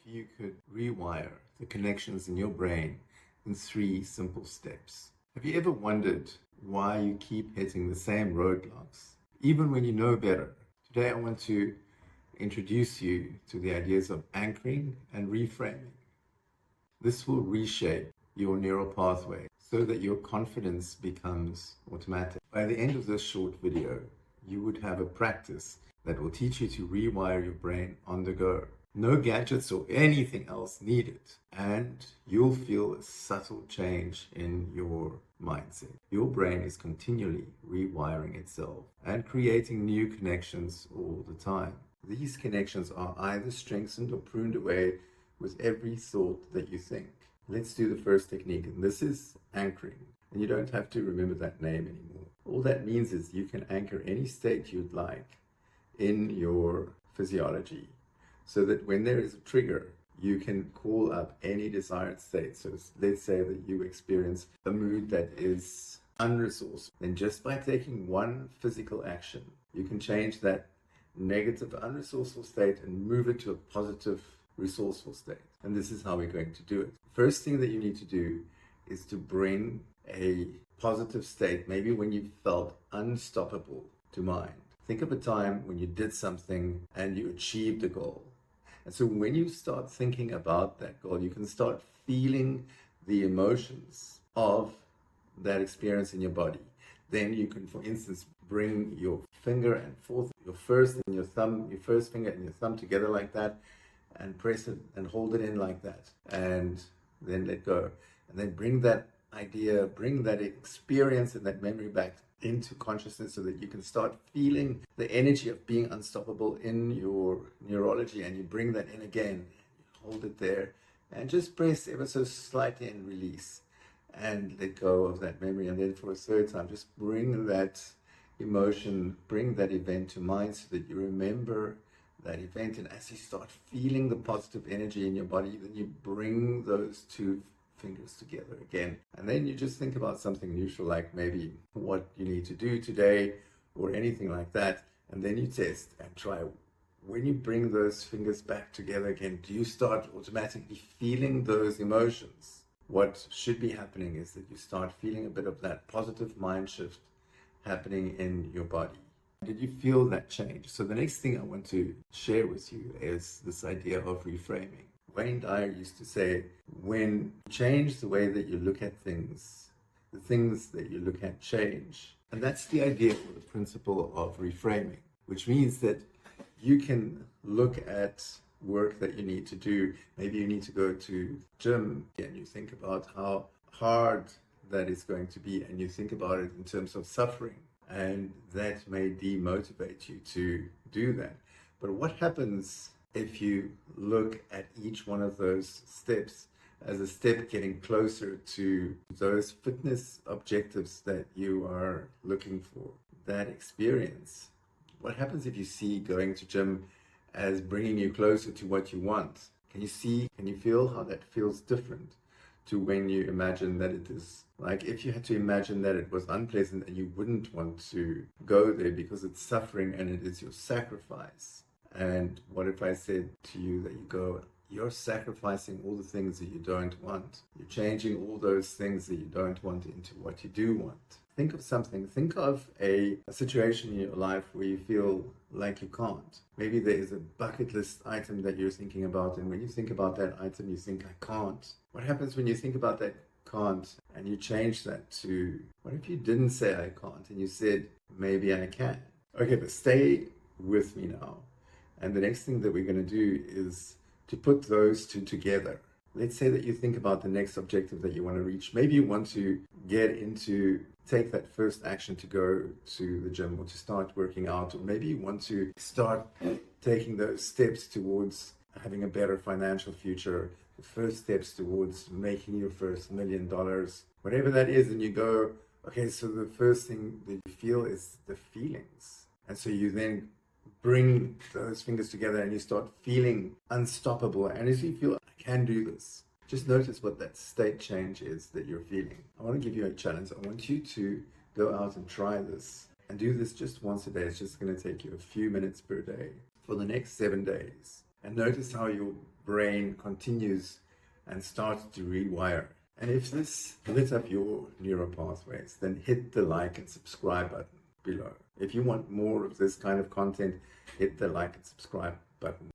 you could rewire the connections in your brain in 3 simple steps. Have you ever wondered why you keep hitting the same roadblocks, even when you know better? Today I want to introduce you to the ideas of anchoring and reframing. This will reshape your neural pathway so that your confidence becomes automatic. By the end of this short video, you would have a practice that will teach you to rewire your brain on the go. No gadgets or anything else needed. And you'll feel a subtle change in your mindset. Your brain is continually rewiring itself and creating new connections all the time. These connections are either strengthened or pruned away with every thought that you think. Let's do the first technique, and this is anchoring. And you don't have to remember that name anymore. All that means is you can anchor any state you'd like in your physiology, so that when there is a trigger, you can call up any desired state. So let's say that you experience a mood that is unresourceful. Then just by taking one physical action, you can change that negative unresourceful state and move it to a positive resourceful state. And this is how we're going to do it. First thing that you need to do is to bring a positive state, maybe when you felt unstoppable, to mind. Think of a time when you did something and you achieved a goal. And so when you start thinking about that goal, you can start feeling the emotions of that experience in your body. Then you can, for instance, bring your finger and your first finger and your thumb together like that, and press it and hold it in like that, and then let go. And then bring that idea, bring that experience and that memory back into consciousness, so that you can start feeling the energy of being unstoppable in your neurology. And you bring that in again, hold it there, and just press ever so slightly and release and let go of that memory. And then for a third time, just bring that emotion, bring that event to mind, so that you remember that event. And as you start feeling the positive energy in your body, then you bring those two fingers together again. And then you just think about something neutral, like maybe what you need to do today or anything like that. And then you test and try. When you bring those fingers back together again, do you start automatically feeling those emotions? What should be happening is that you start feeling a bit of that positive mind shift happening in your body. Did you feel that change? So the next thing I want to share with you is this idea of reframing. Wayne Dyer used to say, when you change the way that you look at things, the things that you look at change. And that's the idea or the principle of reframing, which means that you can look at work that you need to do. Maybe you need to go to gym, and you think about how hard that is going to be, and you think about it in terms of suffering, and that may demotivate you to do that. But what happens if you look at each one of those steps as a step getting closer to those fitness objectives that you are looking for, that experience? What happens if you see going to gym as bringing you closer to what you want? Can you feel how that feels different to when you imagine that it is? Like if you had to imagine that it was unpleasant and you wouldn't want to go there because it's suffering and it is your sacrifice. And what if I said to you that you're sacrificing all the things that you don't want. You're changing all those things that you don't want into what you do want. Think of something. Think of a situation in your life where you feel like you can't. Maybe there is a bucket list item that you're thinking about, and when you think about that item, you think, I can't. What happens when you think about that can't and you change that to, what if you didn't say I can't and you said, maybe I can? Okay, but stay with me now. And the next thing that we're going to do is to put those two together. Let's say that you think about the next objective that you want to reach. Maybe you want to take that first action to go to the gym or to start working out, or maybe you want to start taking those steps towards having a better financial future, the first steps towards making your first $1 million, whatever that is. And you go, okay, so the first thing that you feel is the feelings. And so you then bring those fingers together and you start feeling unstoppable. And as you feel, I can do this, just notice what that state change is that you're feeling. I want to give you a challenge. I want you to go out and try this and do this just once a day. It's just going to take you a few minutes per day for the next 7 days. And notice how your brain continues and starts to rewire. And if this lit up your neural pathways, then hit the like and subscribe button below. If you want more of this kind of content, hit the like and subscribe button.